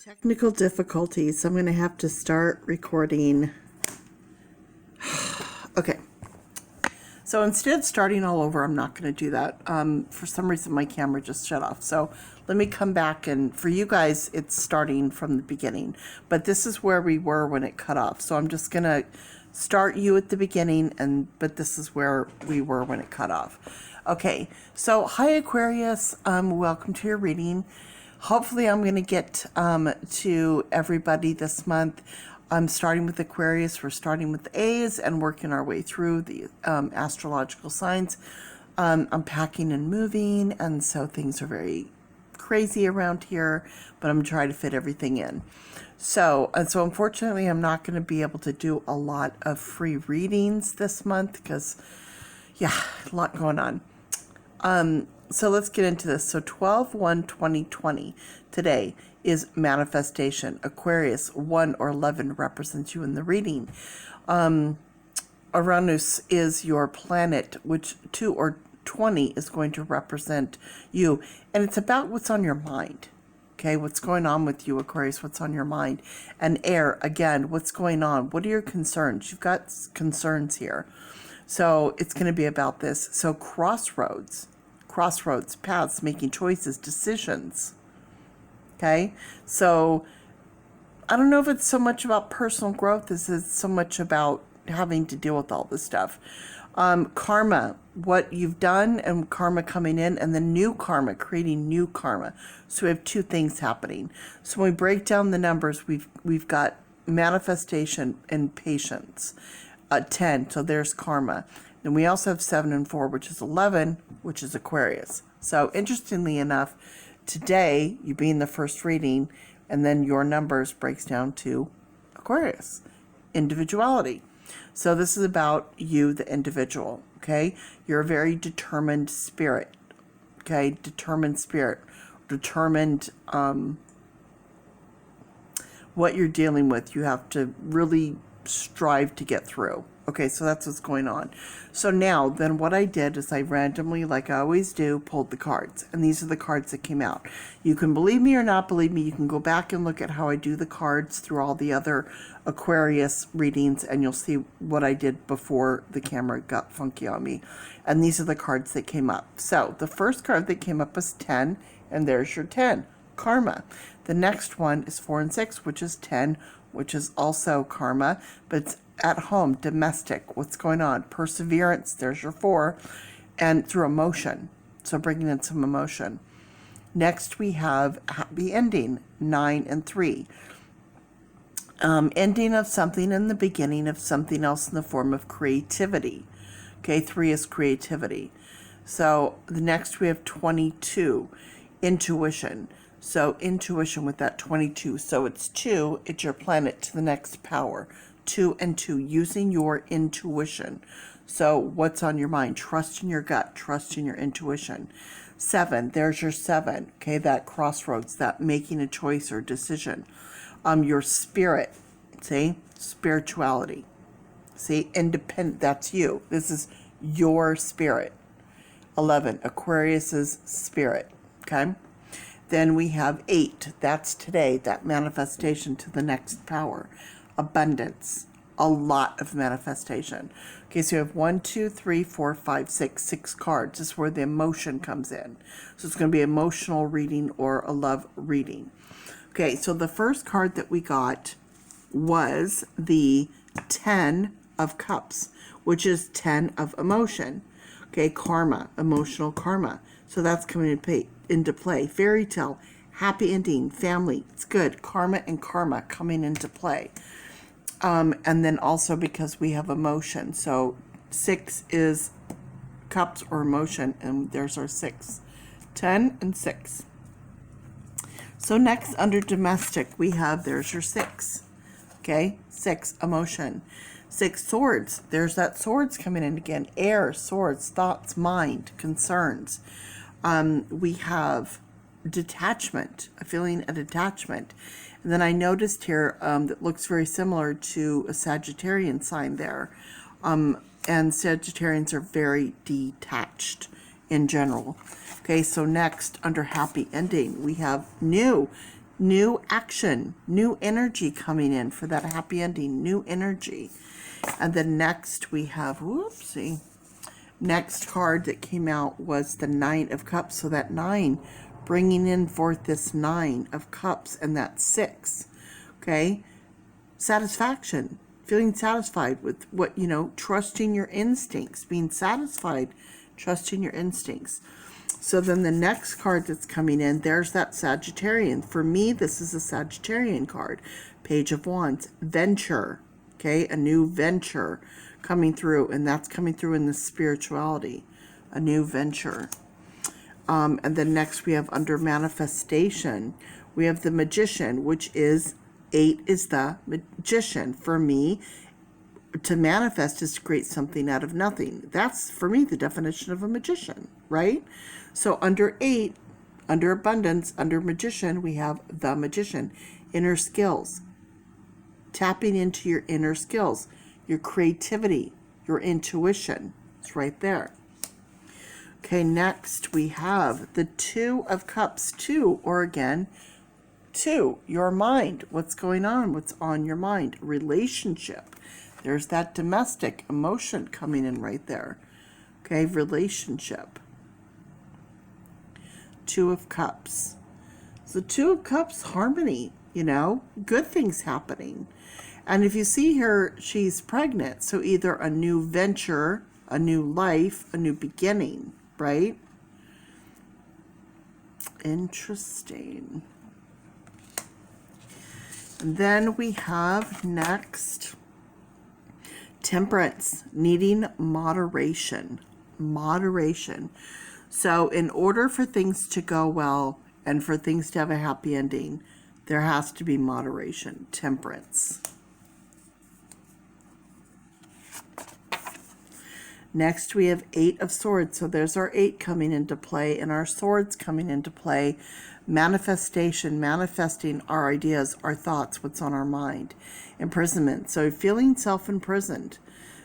Technical difficulties. I'm going to have to start recording. Okay. So instead of starting all over, I'm not going to do that. For some reason, my camera just shut off. So let me come back, and for you guys, it's starting from the beginning. But this is where we were when it cut off. So I'm just going to start you at the beginning, but this is where we were when it cut off. Okay. So hi, Aquarius. Welcome to your reading. Hopefully I'm going to get to everybody this month. I'm starting with Aquarius. We're starting with the A's and working our way through the astrological signs. I'm packing and moving, and so things are very crazy around here, but I'm trying to fit everything in. So unfortunately, I'm not going to be able to do a lot of free readings this month because, yeah, a lot going on. So let's get into this. So 12/1/2020 today is manifestation. Aquarius 1 or 11 represents you in the reading. Uranus is your planet, which 2 or 20 is going to represent you. And it's about what's on your mind. Okay, what's going on with you, Aquarius, what's on your mind. And air, again, what's going on? What are your concerns? You've got concerns here. So it's going to be about this. So crossroads, paths, making choices, decisions. Okay, so I don't know if it's so much about personal growth as it's so much about having to deal with all this stuff. Karma, what you've done, and karma coming in, and then new karma, creating new karma. So we have two things happening. So when we break down the numbers, we've got manifestation and patience. 10, so there's karma. Then we also have 7 and 4, which is 11, which is Aquarius. So interestingly enough, today, you being the first reading, and then your numbers breaks down to Aquarius, individuality. So this is about you, the individual, okay? You're a very determined spirit, okay? Determined spirit, determined what you're dealing with. You have to really strive to get through. Okay, so that's what's going on. So now, then what I did is I randomly, like I always do, pulled the cards. And these are the cards that came out. You can believe me or not believe me. You can go back and look at how I do the cards through all the other Aquarius readings, and you'll see what I did before the camera got funky on me. And these are the cards that came up. So the first card that came up was 10, and there's your 10, karma. The next one is 4 and 6, which is 10, which is also karma, but it's at home, domestic, what's going on, perseverance, there's your 4, and through emotion, so bringing in some emotion. Next we have happy ending, 9 and 3, ending of something and the beginning of something else in the form of creativity. Okay, 3 is creativity. So the next we have 22, intuition. So intuition with that 22. So it's 2, it's your planet to the next power. 2 and 2, using your intuition. So what's on your mind? Trust in your gut, trust in your intuition. 7, there's your 7. Okay, that crossroads, that making a choice or decision. Your spirit, see, spirituality. See, independent, that's you. This is your spirit. 11, Aquarius's spirit. Okay. Then we have 8, that's today, that manifestation to the next power. Abundance, a lot of manifestation. Okay, so you have 1, 2, 3, 4, 5, 6 cards. This is where the emotion comes in. So it's going to be emotional reading or a love reading. Okay, so the first card that we got was the 10 of Cups, which is 10 of emotion. Okay, karma, emotional karma. So that's coming into play. Fairy tale, happy ending, family. It's good. Karma and karma coming into play. And then also because we have emotion. So 6 is cups or emotion, and there's our 6. 10 and 6. So next under domestic, we have, there's your 6. Okay, 6, emotion. 6, swords. There's that swords coming in again. Air, swords, thoughts, mind, concerns. We have detachment, a feeling of detachment. And then I noticed here that looks very similar to a Sagittarian sign there. And Sagittarians are very detached in general. Okay, so next, under happy ending, we have new. new action, new energy coming in for that happy ending, new energy. And then next we have, whoopsie, next card that came out was the Nine of Cups. So that 9, bringing in forth this 9 of Cups and that 6, okay? Satisfaction, feeling satisfied with what, trusting your instincts, being satisfied, trusting your instincts. So then the next card that's coming in, there's that Sagittarian. For me, this is a Sagittarian card. Page of Wands, venture, okay? A new venture coming through, and that's coming through in the spirituality, a new venture. And then next we have under manifestation, we have the Magician, which is 8 is the Magician. For me, to manifest is to create something out of nothing. That's, for me, the definition of a magician, right? So under 8, under abundance, under Magician, we have the Magician. Inner skills. Tapping into your inner skills, your creativity, your intuition. It's right there. Okay, next we have the Two of Cups, 2, or again, 2, your mind. What's going on? What's on your mind? Relationship. There's that domestic emotion coming in right there. Okay, relationship. 2 of Cups. So 2 of Cups, harmony, good things happening. And if you see her, she's pregnant. So either a new venture, a new life, a new beginning, right? Interesting. And then we have next Temperance, needing moderation. Moderation. So in order for things to go well and for things to have a happy ending, there has to be moderation. Temperance. Next we have 8 of Swords. So there's our 8 coming into play and our swords coming into play. Manifestation, manifesting our ideas, our thoughts, what's on our mind. Imprisonment. So feeling self-imprisoned,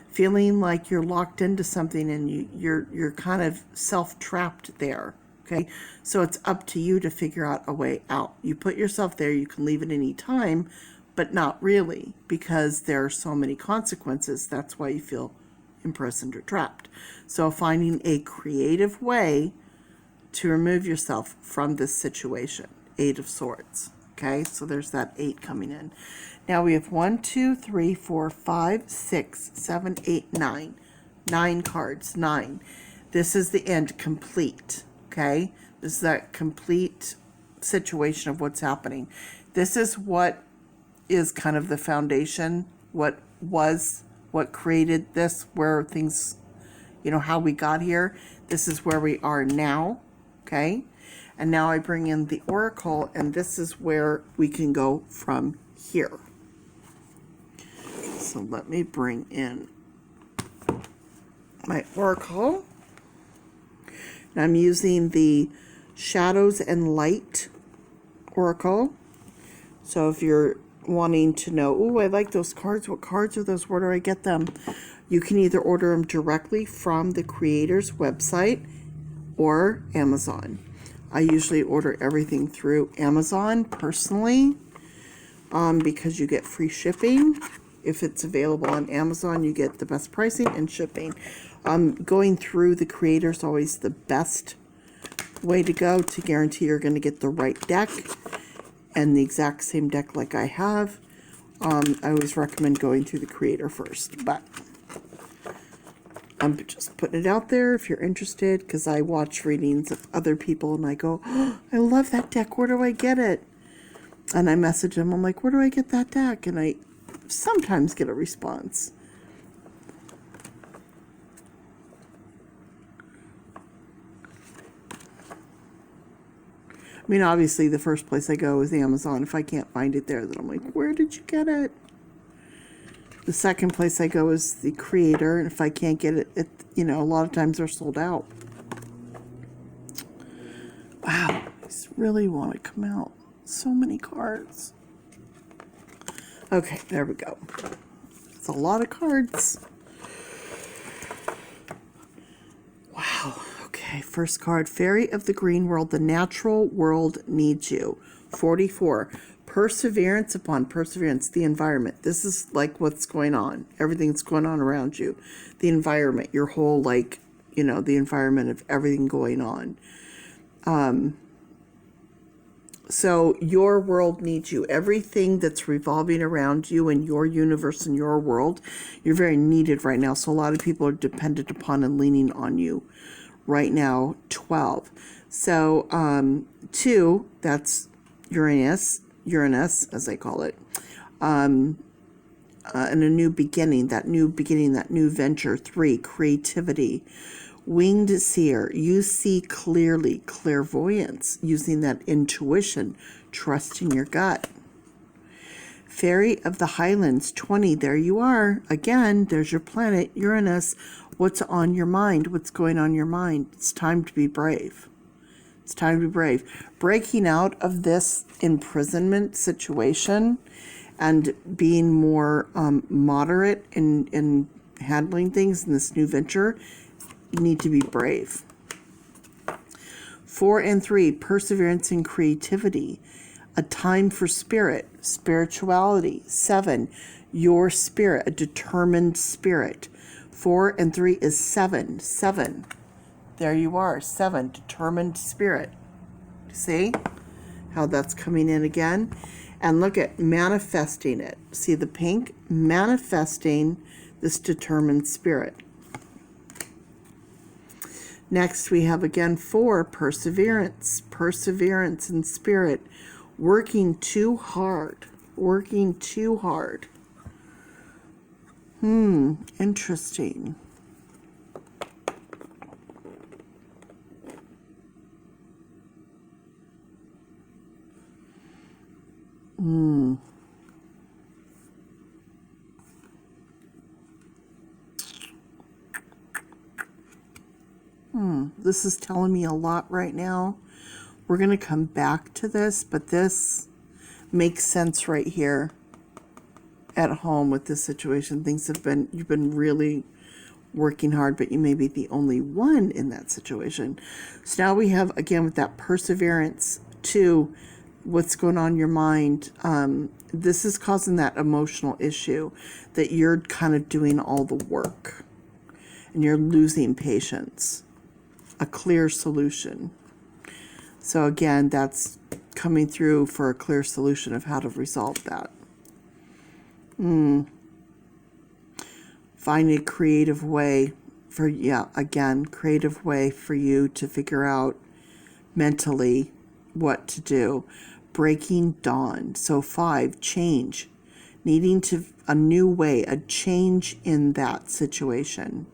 feeling like you're locked into something and you're kind of self-trapped there. Okay, so it's up to you to figure out a way out. You put yourself there, you can leave at any time, but not really, because there are so many consequences. That's why you feel imprisoned or trapped. So finding a creative way to remove yourself from this situation. 8 of Swords. Okay, so there's that 8 coming in. Now we have 1, 2, 3, 4, 5, 6, 7, 8, 9. 9 cards. 9. This is the end. Complete. Okay, this is that complete situation of what's happening. This is what is kind of the foundation, what created this, where things, how we got here. This is where we are now. Okay, and now I bring in the Oracle, and this is where we can go from here. So let me bring in my Oracle. And I'm using the Shadows and Light Oracle. So if you're wanting to know, oh, I like those cards. What cards are those? Where do I get them? You can either order them directly from the creator's website or Amazon. I usually order everything through Amazon personally, because you get free shipping. If it's available on Amazon, you get the best pricing and shipping. Going through the creator is always the best way to go to guarantee you're going to get the right deck and the exact same deck like I have. I always recommend going through the creator first, but I'm just putting it out there if you're interested, because I watch readings of other people and I go, oh, I love that deck. Where do I get it? And I message them. I'm like, where do I get that deck? And I sometimes get a response. I mean, obviously, the first place I go is Amazon. If I can't find it there, then I'm like, where did you get it? The second place I go is the creator. And if I can't get it, a lot of times they're sold out. Wow, I just really want to come out. So many cards. Okay, there we go. It's a lot of cards. Wow. Okay, first card. Fairy of the Green World. The natural world needs you. 44. Perseverance upon perseverance. The environment. This is like what's going on. Everything that's going on around you. The environment. Your whole, like, you know, the environment of everything going on. So your world needs you. Everything that's revolving around you in your universe and your world, you're very needed right now. So a lot of people are dependent upon and leaning on you right now. 12. So 2, that's Uranus, as I call it. And a new beginning, that new venture. 3, creativity. Winged seer, you see clearly, clairvoyance, using that intuition, trusting your gut. Fairy of the Highlands, 20, there you are. Again, there's your planet, Uranus. What's on your mind? What's going on in your mind? It's time to be brave. It's time to be brave. Breaking out of this imprisonment situation and being more moderate in handling things in this new venture. You need to be brave. 4 and 3, perseverance and creativity. A time for spirit, spirituality. 7, your spirit, a determined spirit. 4 and 3 is 7. 7. There you are. 7, determined spirit. See how that's coming in again? And look at manifesting it. See the pink? Manifesting this determined spirit. Next, we have again 4, perseverance. Perseverance in spirit. Working too hard. Working too hard. Interesting. This is telling me a lot right now. We're going to come back to this, but this makes sense right here at home with this situation. Things have been, you've been really working hard, but you may be the only one in that situation. So now we have, again, with that perseverance to what's going on in your mind. This is causing that emotional issue that you're kind of doing all the work and you're losing patience. A clear solution. So again, that's coming through for a clear solution of how to resolve that. Find a creative way for, creative way for you to figure out mentally what to do. Breaking dawn. So 5, change. Needing to, a new way, a change in that situation.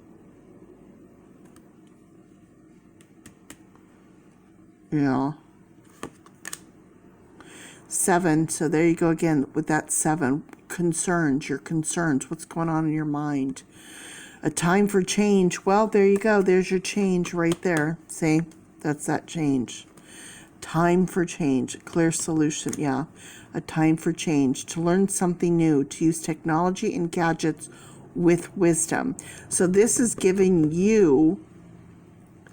Yeah. 7, so there you go again with that 7. Concerns, your concerns, what's going on in your mind. A time for change. Well, there you go. There's your change right there. See, that's that change. Time for change. Clear solution. Yeah. A time for change. To learn something new. To use technology and gadgets with wisdom. So this is giving you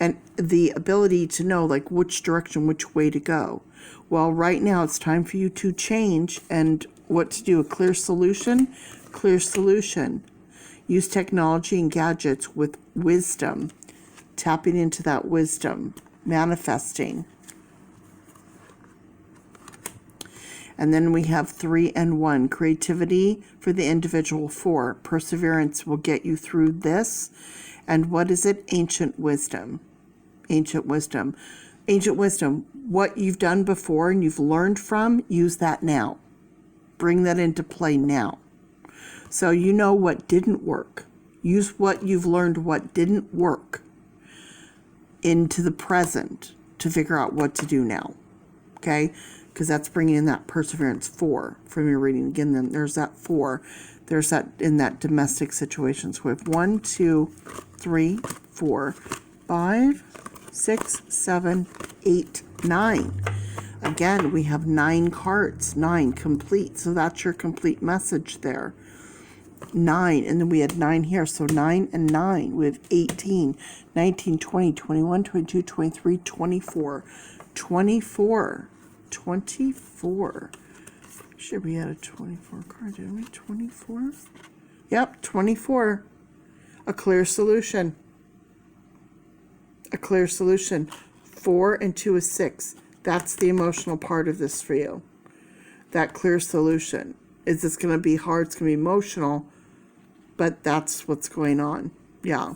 and the ability to know, like, which direction, which way to go. Well, right now it's time for you to change and what to do. A clear solution. Clear solution. Use technology and gadgets with wisdom. Tapping into that wisdom. Manifesting. And then we have 3 and 1. Creativity for the individual. 4. Perseverance will get you through this. And what is it? Ancient wisdom. Ancient wisdom. Ancient wisdom. What you've done before and you've learned from, use that now. Bring that into play now. So you know what didn't work. Use what you've learned, what didn't work, into the present to figure out what to do now. Okay? Because that's bringing in that perseverance. 4 from your reading. Again, then there's that 4. There's that in that domestic situation. So we have 1, 2, 3, 4, 5, 6, 7, 8, 9. Again, we have 9 cards. 9 complete. So that's your complete message there. 9, and then we had 9 here. So 9 and 9. We have 18, 19, 20, 21, 22, 23, 24. 24. 24. Should we had a 24 card, didn't we? 24? Yep, 24. A clear solution. A clear solution. 4 and 2 is 6. That's the emotional part of this for you. That clear solution. Is this going to be hard? It's going to be emotional, but that's what's going on. Yeah.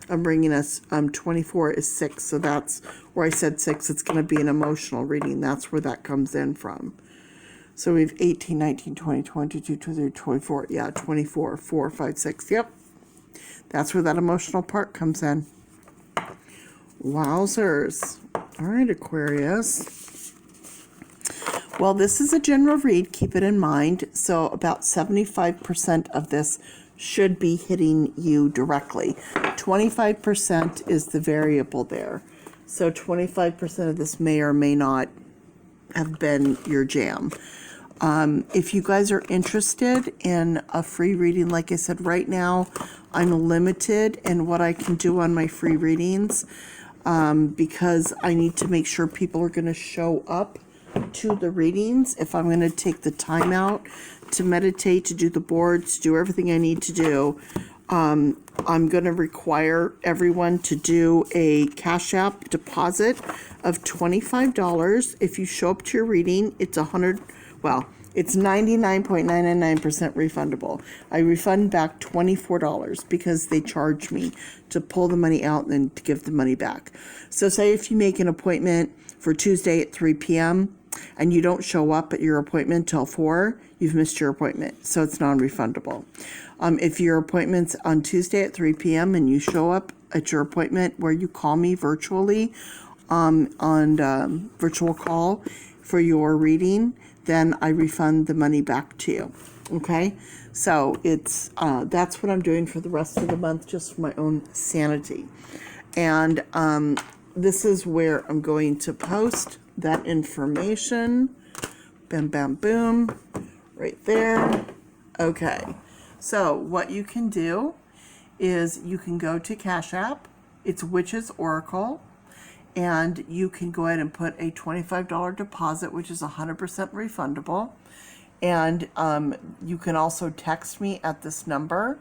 I'm bringing us 24 is 6, so that's where I said 6. It's going to be an emotional reading. That's where that comes in from. So we have 18, 19, 20, 22, 23, 24. Yeah, 24, 4, 5, 6. Yep. That's where that emotional part comes in. Wowzers. All right, Aquarius. Well, this is a general read. Keep it in mind. So about 75% of this should be hitting you directly. 25% is the variable there. So 25% of this may or may not have been your jam. If you guys are interested in a free reading, like I said, right now I'm limited in what I can do on my free readings because I need to make sure people are going to show up to the readings. If I'm going to take the time out to meditate, to do the boards, to do everything I need to do, I'm going to require everyone to do a Cash App deposit of $25. If you show up to your reading, it's it's 99.999% refundable. I refund back $24 because they charge me to pull the money out and then to give the money back. So say if you make an appointment for Tuesday at 3 p.m. and you don't show up at your appointment till 4, you've missed your appointment, so it's non-refundable. If your appointment's on Tuesday at 3 p.m. and you show up at your appointment where you call me virtually on virtual call for your reading, then I refund the money back to you. Okay? So it's that's what I'm doing for the rest of the month, just for my own sanity. And this is where I'm going to post that information. Bam, bam, boom. Right there. Okay. So what you can do is you can go to Cash App. It's Witches Oracle. And you can go ahead and put a $25 deposit, which is 100% refundable. And you can also text me at this number.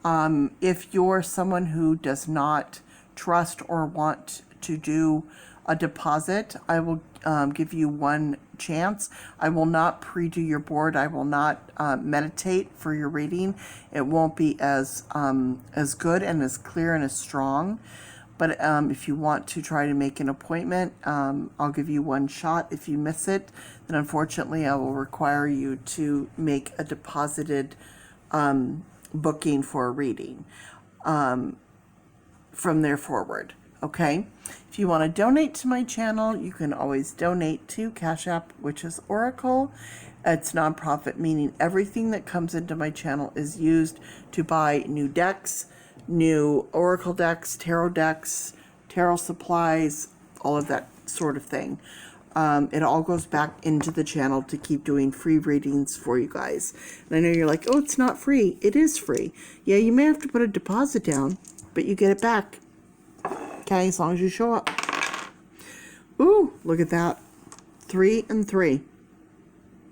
If you're someone who does not trust or want to do a deposit, I will give you one chance. I will not pre-do your board. I will not meditate for your reading. It won't be as good and as clear and as strong. But if you want to try to make an appointment, I'll give you one shot. If you miss it, then unfortunately I will require you to make a deposited booking for a reading from there forward. Okay? If you want to donate to my channel, you can always donate to Cash App, which is Oracle. It's nonprofit, meaning everything that comes into my channel is used to buy new decks, new Oracle decks, tarot supplies, all of that sort of thing. It all goes back into the channel to keep doing free readings for you guys. And I know you're like, oh, it's not free. It is free. Yeah, you may have to put a deposit down, but you get it back. Okay, as long as you show up. Ooh, look at that. 3 and 3.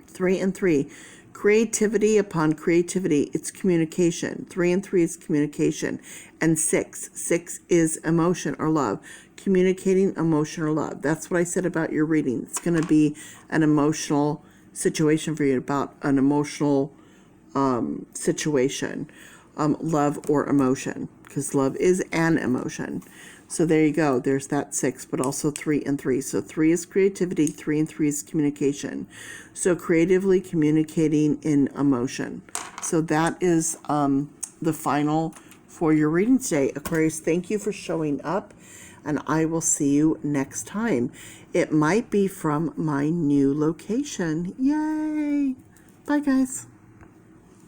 3 and 3. Creativity upon creativity, it's communication. 3 and 3 is communication. And 6. 6 is emotion or love. Communicating emotion or love. That's what I said about your reading. It's going to be an emotional situation for you, about an emotional situation. Love or emotion. Because love is an emotion. So there you go. There's that 6, but also 3 and 3. So 3 is creativity, 3 and 3 is communication. So creatively communicating in emotion. So that is the final for your reading today. Aquarius, thank you for showing up, and I will see you next time. It might be from my new location. Yay! Bye, guys.